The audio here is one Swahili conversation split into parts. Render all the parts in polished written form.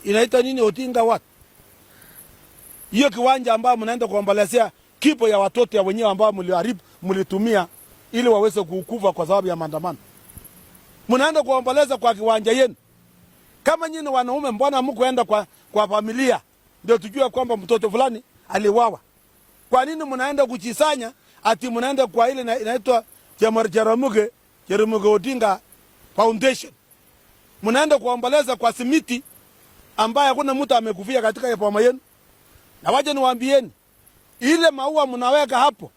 inaitwa nini, Otinga what? Hiyo kiwanja ambao mnaenda kuombolezea kipo ya watoto ya wenyewe ambao mliharibu, mlitumia ili waweze kukufa kwa sababu ya maandamano. Mnaenda kuomboleza kwa kiwanja yenu. Kama nyinyi wanaume, mbona mkoenda kwa familia ndio tujue kwamba mtoto fulani aliwawa? Kwa nini mnaenda kujisanya ati mnaenda kwa ile inaitwa Jaramogi Odinga Foundation? Mnaenda kuomboleza kwa simiti ambaye hakuna mtu amekufia katika boma yenu. Na waje niwaambieni, ile maua mnaweka hapo,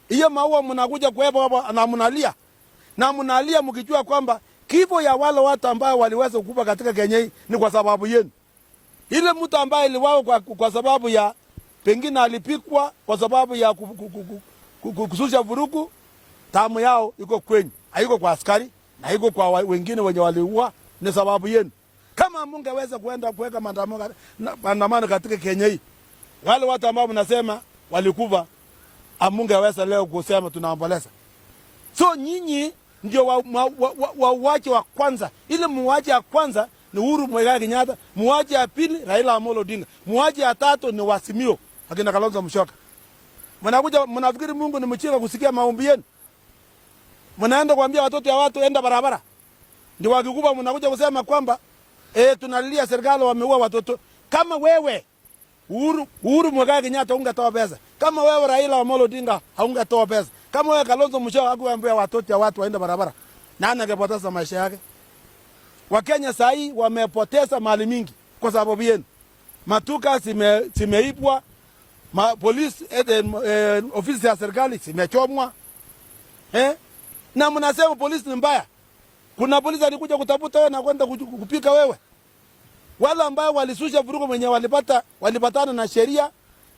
hiyo maua mnakuja kuweka hapo na mnalia. Na mnalia mkijua kwamba kifo ya wale watu ambao waliweza kukufa katika Kenya hii ni kwa sababu yenu. Ile mtu ambaye aliwawa kwa sababu ya pengine alipikwa kwa sababu ya kususha vurugu, tamu yao iko kwenyu, haiko kwa askari na haiko kwa wengine wenye waliua, ni sababu yenu. Kama mungeweza kuenda kuweka maandamano katika Kenya hii, wale watu ambao mnasema walikufa, amungeweza leo kusema tunaomboleza. So nyinyi ndio wauaji wa kwanza. Ile muuaji wa kwanza ni Uhuru Muigai Kenyatta, muuaji wa pili Raila Amolo Odinga, muuaji wa tatu ni Wasimio akina Kalonzo Musyoka. Mnakuja mnafikiri Mungu ni mchinga kusikia maombi yenu? Mnaenda kuambia watoto ya watu enda barabara. Ndio wakikufa mnakuja kusema kwamba tunalilia serikali wameua watoto. Kama wewe Uhuru Muigai Kenyatta ungetoa pesa, kama wewe Raila Amolo Odinga haungetoa pesa, kama wewe Kalonzo Musyoka hakuambia watoto ya watu waende barabara, nani angepoteza maisha yake? Wakenya saa hii wamepoteza mali mingi kwa sababu yenu. Matuka zimeibwa, polisi ofisi ya serikali zimechomwa. Na mnasema polisi ni mbaya. Kuna polisi alikuja kutafuta wewe na kwenda kupika wewe. Wale ambao walisusha vurugu mwenye walipatana na sheria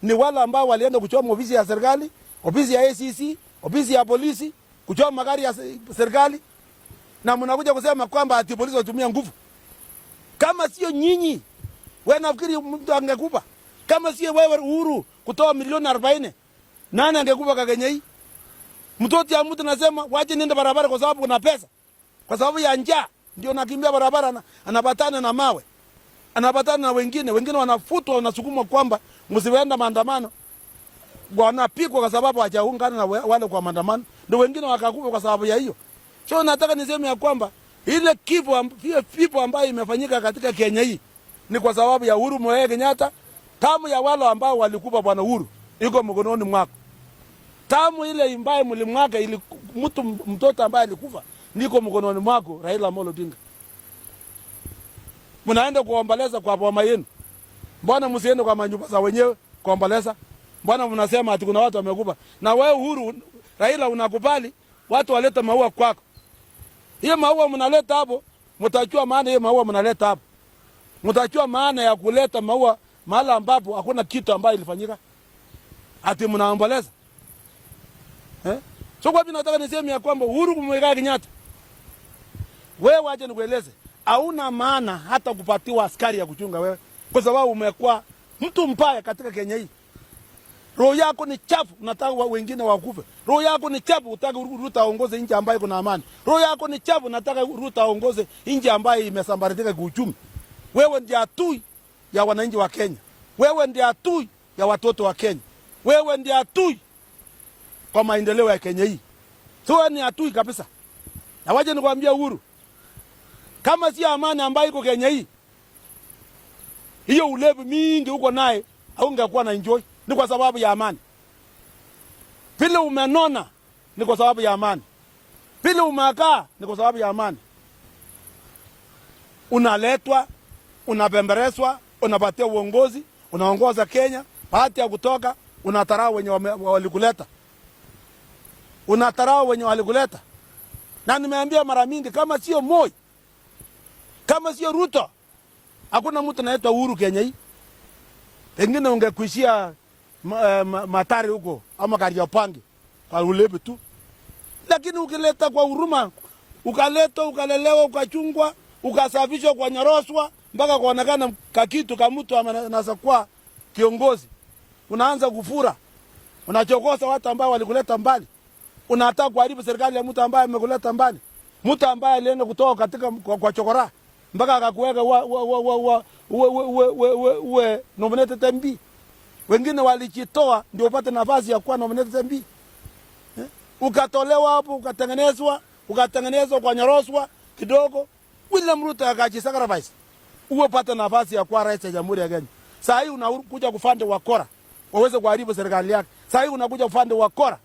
ni wale ambao walienda kuchoma ofisi ya serikali, ofisi ya ACC, ofisi ya polisi, kuchoma magari ya serikali. Na mnakuja kusema kwamba ati polisi watumia nguvu. Kama sio nyinyi, wewe nafikiri mtu angekufa? Kama sio wewe Uhuru kutoa milioni 40, nani angekufa kwa Kenya hii? Mtoto ya mtu nasema waje nenda barabara kwa sababu kuna pesa. Kwa sababu ya njaa ndio nakimbia barabara, anapatana na mawe. Anapatana na wengine wanafutwa, wanasukumwa kwamba msienda maandamano. Wanapigwa kwa sababu hawajaungana na wale kwa maandamano. Ndio wengine wakakufa kwa sababu ya hiyo. So nataka niseme ya kwamba ile kifo ambayo imefanyika katika Kenya hii ni kwa sababu ya Uhuru Muigai Kenyatta. Tamu ya wale ambao walikufa bwana Uhuru iko mkononi mwako. Tamu ile ambayo mlimwaka ili mtoto ambaye alikufa niko mkononi mwako Raila Amolo Odinga. Mnaenda kuomboleza kwa boma yenu. Mbona msiende kwa manyumba za wenyewe kuomboleza? Mbona mnasema ati kuna watu wamekufa? Na wewe Uhuru Raila unakubali watu waleta maua kwako. Hiyo maua mnaleta hapo, mtajua maana hiyo maua mnaleta hapo. Mtajua maana ya kuleta maua mahali ambapo hakuna kitu ambayo ilifanyika. Ati mnaomboleza. So kwa hivyo nataka niseme ya kwamba Uhuru Muigai Kenyatta, wewe aje nikueleze, hauna maana hata kupatiwa askari ya kuchunga wewe, kwa sababu umekuwa mtu mbaya katika Kenya hii. Roho yako ni chafu, unataka wengine wakufe. Roho yako ni chafu, unataka Ruto aongoze nchi ambayo kuna amani. Roho yako ni chafu, unataka Ruto aongoze nchi ambayo imesambaratika kiuchumi. Wewe ndiye adui ya wananchi wa Kenya. Wewe ndiye adui ya watoto wa Kenya. Wewe ndiye adui kwa maendeleo ya Kenya hii. So wewe ni adui kabisa. Na waje nikwambia Uhuru, kama si amani ambayo iko Kenya hii, hiyo ulevi mingi uko naye haungekuwa na enjoy. Ni kwa sababu ya amani. Vile umenona ni kwa sababu ya amani. Vile umekaa ni kwa sababu ya amani. Unaletwa, unapembereswa, unapatia uongozi, unaongoza Kenya, bahati ya kutoka, unatarau wenye walikuleta. Unatarau wenye walikuleta. Na nimeambia mara mingi, kama sio Moi, kama sio Ruto, hakuna mtu anaitwa Uhuru Kenya hii. Pengine ungekuishia Matari huko ama Kariopangi kwa ulevi tu. Lakini ukileta kwa huruma, ukaleta, ukalelewa, ukachungwa, ukasafishwa kwa nyoroswa, mpaka kuonekana kakitu kama mtu anaweza kuwa kiongozi, unaanza kufura, unachokosa watu ambao walikuleta mbali. Unataka kuharibu serikali ya mtu ambaye amekuleta mbali. Mtu ambaye alienda kutoka katika kwa chokora. mpaka akakuweka uwe nominated MP. Wengine walijitoa ndio upate nafasi ya kuwa nominated MP. Ukatolewa hapo, ukatengenezwa kwa nyoroswa kidogo. William Ruto akajisacrifice uwe pata nafasi ya kuwa rais wa Jamhuri ya Kenya. Sasa hii unakuja kufande wakora waweze kuharibu serikali yake. Sasa hii unakuja kufande wakora,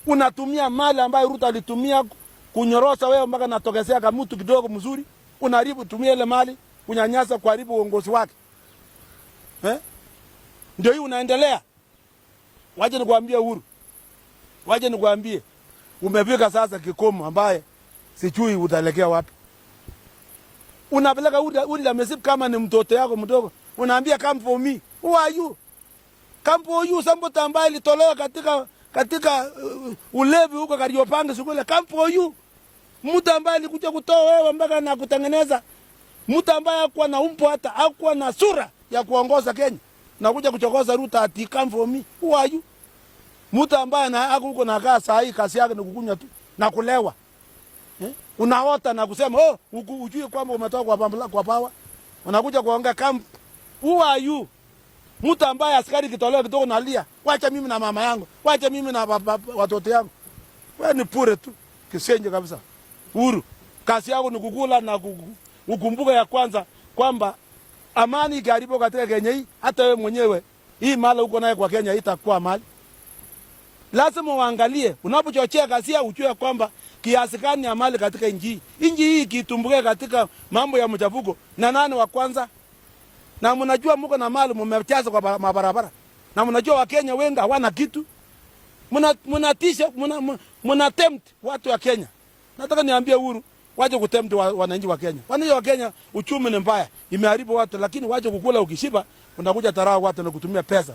unatumia mali ambayo Ruto alitumia kunyorosa wewe mpaka natokezea kama mtu kidogo mzuri, unaharibu, tumia ile mali kunyanyasa, kuharibu uongozi wake. Ndio hii unaendelea. Waje nikwambie Uhuru, waje nikwambie, umefika sasa kikomo ambaye sijui utaelekea wapi. Unapeleka ule amesip kama ni mtoto yako mdogo, unaambia come for me. Who are you? Come for you, somebody ambaye ilitolewa katika ulevi huko Kariopangi shule. Come for you. Mtu ambaye alikuja kutoa wewe mpaka na kutengeneza, mtu ambaye hakuwa na umbo, hata hakuwa na sura ya kuongoza Kenya, na kuja kuchokoza Ruto ati come for me. Who are you? Mtu ambaye na huko na kaa saa hii kazi yake ni kukunywa tu na kulewa. Unaota na kusema ujue kwamba umetoka kwa pawa. Unakuja kuongea camp. Who are you? Mtu ambaye askari kitolewa kidogo nalia, wacha mimi na mama yangu, wacha mimi na watoto yangu. Wewe ni pure tu, kisenje kabisa. Uhuru, kazi yako ni kukula na ukumbuka ya kwanza kwamba amani ikaribu katika Kenya hii, hata wewe mwenyewe hii mali uko naye kwa Kenya itakuwa mali. Lazima uangalie unapochochea kazi ya ujue kwamba kiasi gani ya mali katika nchi hii kitumbuke katika mambo ya mchafuko na nani wa kwanza. Na mnajua mko na mali mmechaza kwa mabarabara. Na mnajua Wakenya wengi hawana kitu. Mnatisha, mnatempt watu wa Kenya. Nataka niambie Uhuru, waje kutempt wananchi wa Kenya. Wananchi wa Kenya uchumi ni mbaya, imeharibu watu, lakini waje kukula ukishiba, unakuja tarau watu na kutumia pesa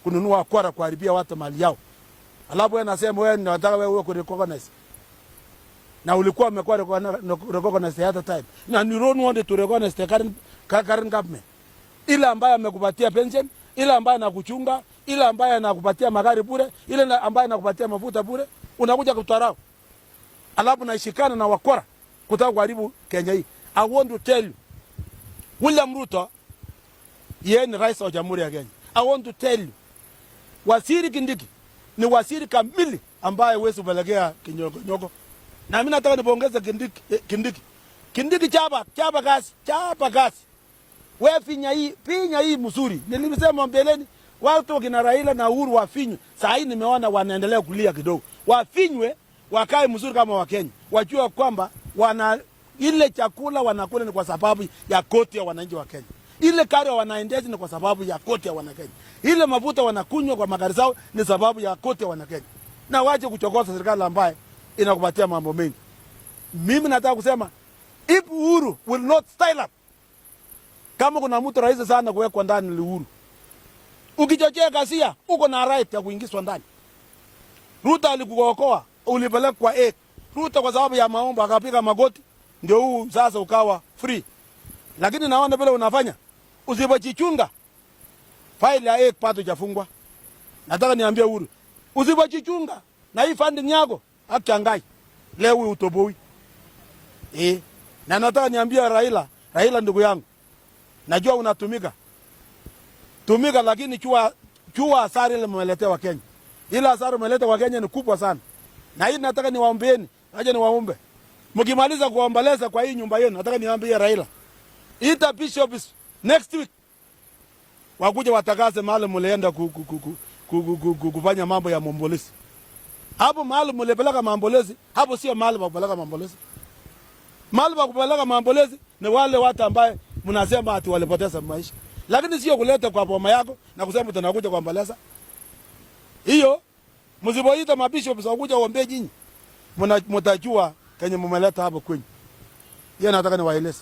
kununua kwara kuharibia watu mali yao. Alafu wewe nasema wewe unataka wewe kurecognize. Na ulikuwa umekuwa recognize at the time. Na you don't want to recognize the current government. Ile ambaye amekupatia pension, ile ambaye anakuchunga, ile ambaye anakupatia magari bure, ile ambaye anakupatia mafuta bure, unakuja kutarau. Alafu naishikana na wakora kutaka kuharibu Kenya hii. I want to tell you, William Ruto yeye ni rais wa Jamhuri ya Kenya. I want to tell you, Waziri Kindiki ni waziri kamili ambaye huwezi kupelekea kinyoko. Na mimi nataka nipongeze Kindiki chapa kazi. Wewe finya hii mzuri. Nilisema mbeleni watu kina Raila na Uhuru wafinywe. Sasa hii nimeona wanaendelea kulia kidogo. Wafinywe, wakae mzuri kama Wakenya. Wajua kwamba ile chakula wanakula ni kwa sababu ya koti ya wananchi wa Kenya. Ile kari wanaendesha ni kwa sababu ya koti ya Wanakenya. Ile mafuta wanakunywa kwa magari zao ni sababu ya koti ya Wanakenya. Na waje kuchokoza serikali ambaye inakupatia mambo mengi. Mimi nataka kusema if Uhuru will not style up, kama kuna mtu rahisi sana kuwekwa ndani ni Uhuru. Ukichochea ghasia, uko na right ya kuingizwa ndani. Ruto alikuokoa, ulipelekwa Ruto kwa sababu ya maombi akapiga magoti, ndio huu sasa ukawa free. Lakini naona vile unafanya, usipojichunga, faili ya pato jafungwa. Nataka niambie Uhuru, usipojichunga na hii funding yako akiangai leo utoboi. Na nataka niambie Raila ndugu yangu, najua unatumika. Lakini chua asari ile mmeletea wa Kenya. Ile asari mmeletea wa Kenya ni kubwa sana. Na hii nataka niwaombeeni, aje niwaombe. Mkimaliza kuomboleza kwa hii nyumba yenu, nataka niambie Raila, ita bishops next week wakuja watakaze mahali mlienda kufanya mambo ya maombolezi. Hapo mahali mlipeleka maombolezi, hapo sio mahali pa kupeleka maombolezi. Mahali pa kupeleka maombolezi ni wale watu ambaye mnasema ati walipoteza maisha. Lakini sio kuleta kwa boma yako na kusema tunakuja kuomboleza. Hiyo msipoita mabishops wakuja waombe nyinyi, mtajua Kenya mmeleta hapo kwenye. Yeye nataka niwaeleze.